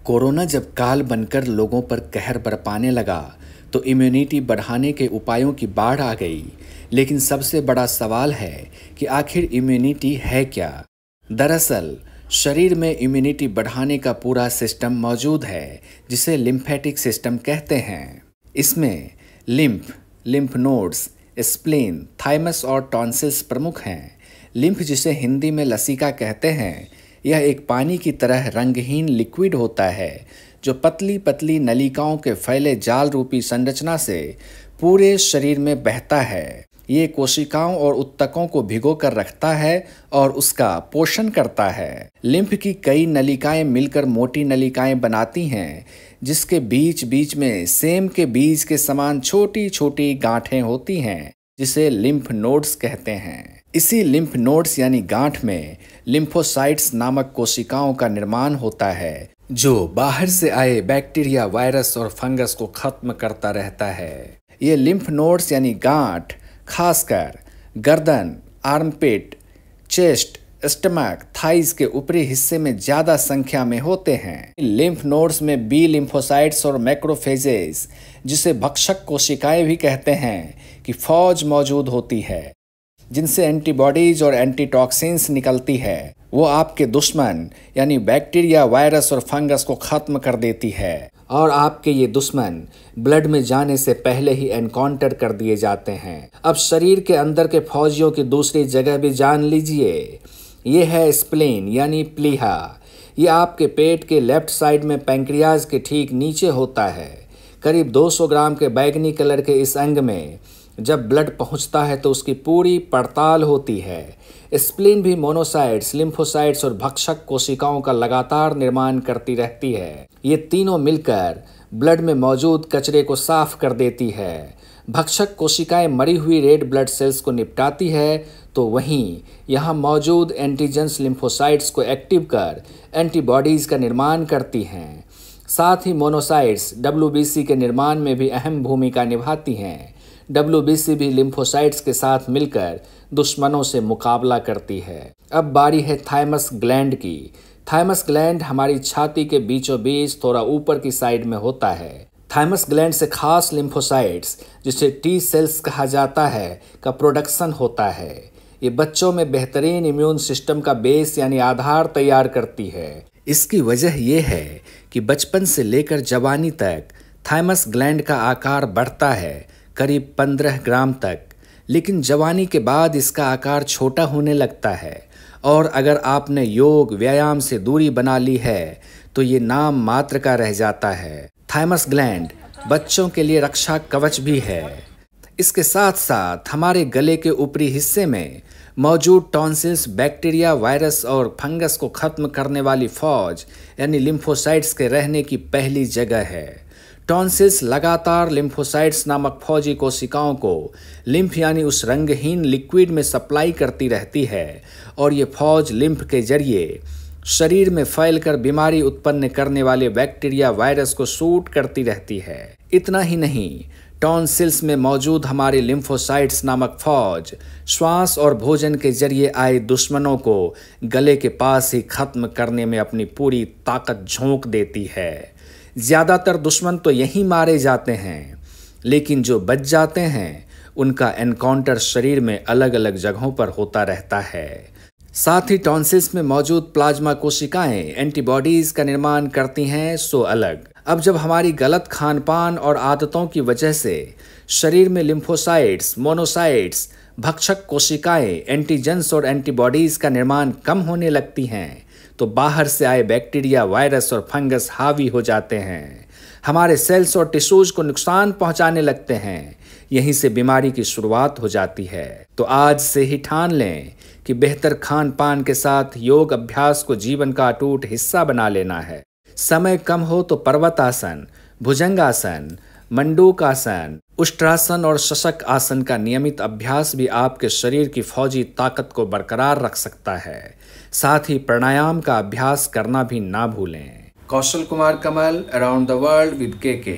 Corona जब काल बनकर लोगों पर कहर बरपाने लगा तो इम्यूनिटी बढ़ाने के उपायों की बाढ़ आ गई। लेकिन सबसे बड़ा सवाल है कि आखिर इम्यूनिटी है क्या। दरअसल शरीर में इम्यूनिटी बढ़ाने का पूरा सिस्टम मौजूद है, जिसे लिम्फेटिक सिस्टम कहते हैं। इसमें लिम्फ नोड्स, स्प्लीन, थाइमस और टॉन्सिल्स प्रमुख हैं। लिम्फ, जिसे हिंदी में लसिका कहते हैं, यह एक पानी की तरह रंगहीन लिक्विड होता है जो पतली पतली नलिकाओं के फैले जाल रूपी संरचना से पूरे शरीर में बहता है। ये कोशिकाओं और ऊतकों को भिगो कर रखता है और उसका पोषण करता है। लिम्फ की कई नलिकाएं मिलकर मोटी नलिकाएं बनाती हैं, जिसके बीच बीच में सेम के बीज के समान छोटी छोटी गांठें होती हैं, जिसे लिम्फ नोड्स कहते हैं। इसी लिम्फ नोड्स यानी गांठ में लिम्फोसाइट्स नामक कोशिकाओं का निर्माण होता है, जो बाहर से आए बैक्टीरिया, वायरस और फंगस को खत्म करता रहता है। ये लिम्फ नोड्स यानी गांठ खासकर गर्दन, आर्मपिट, चेस्ट, स्टमक, थाइज के ऊपरी हिस्से में ज्यादा संख्या में होते हैं। लिम्फ नोड्स में बी लिम्फोसाइट्स और मैक्रोफेजेस, जिसे भक्षक कोशिकाएं भी कहते हैं, की फौज मौजूद होती है, जिनसे एंटीबॉडीज और एंटीटॉक्सिन्स निकलती है। वो आपके दुश्मन यानी बैक्टीरिया, वायरस और फंगस को खत्म कर देती है और आपके ये दुश्मन ब्लड में जाने से पहले ही एनकाउंटर कर दिए जाते हैं। अब शरीर के अंदर के फौजियों की दूसरी जगह भी जान लीजिए। ये है स्प्लीन यानी प्लीहा। ये आपके पेट के लेफ्ट साइड में पैंक्रियाज के ठीक नीचे होता है। करीब 200 ग्राम के बैगनी कलर के इस अंग में जब ब्लड पहुंचता है तो उसकी पूरी पड़ताल होती है। स्प्लीन भी मोनोसाइट्स, लिम्फोसाइट्स और भक्षक कोशिकाओं का लगातार निर्माण करती रहती है। ये तीनों मिलकर ब्लड में मौजूद कचरे को साफ कर देती है। भक्षक कोशिकाएं मरी हुई रेड ब्लड सेल्स को निपटाती है, तो वहीं यहाँ मौजूद एंटीजेंस लिम्फोसाइट्स को एक्टिव कर एंटीबॉडीज का निर्माण करती हैं। साथ ही मोनोसाइट्स WBC के निर्माण में भी अहम भूमिका निभाती हैं। WBC भी लिम्फोसाइट्स के साथ मिलकर दुश्मनों से मुकाबला करती है। अब बारी है थाइमस ग्लैंड की। थाइमस ग्लैंड हमारी छाती के बीचों बीच थोड़ा ऊपर की साइड में होता है। थाइमस ग्लैंड से खास लिम्फोसाइट्स, जिसे T सेल्स कहा जाता है, का प्रोडक्शन होता है। ये बच्चों में बेहतरीन इम्यून सिस्टम का बेस यानी आधार तैयार करती है। इसकी वजह यह है कि बचपन से लेकर जवानी तक थाइमस ग्लैंड का आकार बढ़ता है, करीब 15 ग्राम तक। लेकिन जवानी के बाद इसका आकार छोटा होने लगता है और अगर आपने योग व्यायाम से दूरी बना ली है तो ये नाम मात्र का रह जाता है। थाइमस ग्लैंड बच्चों के लिए रक्षा कवच भी है। इसके साथ साथ हमारे गले के ऊपरी हिस्से में मौजूद टॉन्सिल्स बैक्टीरिया, वायरस और फंगस को खत्म करने वाली फौज यानी लिम्फोसाइट्स के रहने की पहली जगह है। टॉन्सिल्स लगातार लिम्फोसाइट्स नामक फौजी कोशिकाओं को लिम्फ यानी उस रंगहीन लिक्विड में सप्लाई करती रहती है और ये फौज लिम्फ के जरिए शरीर में फैलकर बीमारी उत्पन्न करने वाले बैक्टीरिया, वायरस को शूट करती रहती है। इतना ही नहीं, टॉन्सिल्स में मौजूद हमारे लिम्फोसाइट्स नामक फौज श्वास और भोजन के जरिए आए दुश्मनों को गले के पास ही खत्म करने में अपनी पूरी ताकत झोंक देती है। ज़्यादातर दुश्मन तो यहीं मारे जाते हैं, लेकिन जो बच जाते हैं उनका एनकाउंटर शरीर में अलग अलग जगहों पर होता रहता है। साथ ही टॉन्सिल्स में मौजूद प्लाज्मा कोशिकाएं एंटीबॉडीज का निर्माण करती हैं, सो अलग। अब जब हमारी गलत खानपान और आदतों की वजह से शरीर में लिम्फोसाइट्स, मोनोसाइट्स, भक्षक कोशिकाएं, एंटीजेंस और एंटीबॉडीज का निर्माण कम होने लगती हैं, तो बाहर से आए बैक्टीरिया, वायरस और फंगस हावी हो जाते हैं, हमारे सेल्स और टिश्यूज को नुकसान पहुंचाने लगते हैं। यहीं से बीमारी की शुरुआत हो जाती है। तो आज से ही ठान लें कि बेहतर खान पान के साथ योग अभ्यास को जीवन का अटूट हिस्सा बना लेना है। समय कम हो तो पर्वतासन, भुजंगासन, मंडूकासन, उष्ट्रासन और शशक आसन का नियमित अभ्यास भी आपके शरीर की फौजी ताकत को बरकरार रख सकता है। साथ ही प्राणायाम का अभ्यास करना भी ना भूलें। Kaushal Kumar Kamal, around the world with KK।